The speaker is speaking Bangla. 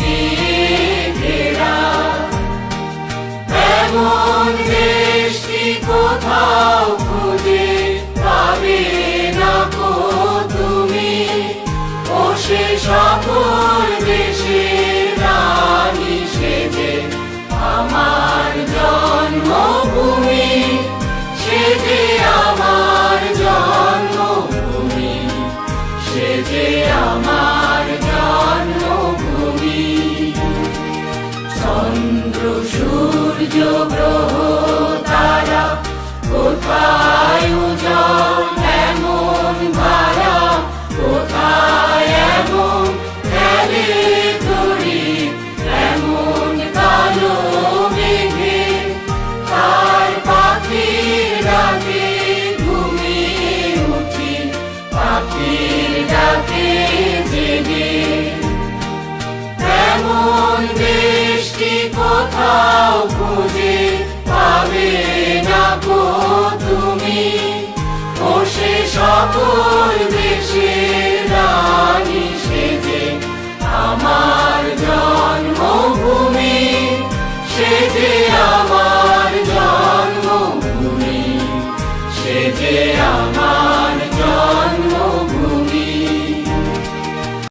দিয়ে ঘেরা। এমন দেশটি কোথাও খুঁজে পাবে না কো তুমি, ও সে সকল দেশের রানী সেজে আমার জন্মভূমি, সেজে আমার জন্মভূমি, সেজে আমার জন্মভূমি। চন্দ্র সূর্য গ্রহ তারা কোথায় উজ্জ্বল এমন ধারা, কোথায় এমন খেলে তড়িৎ এমন কালো মেঘে, তার পাখির ডাকে ঘুমিয়ে উঠি, পাখির ডাকে জেগে। এমন দেশটি কোথাও খুঁজে পাবে না গো তুমি, ও সে সকল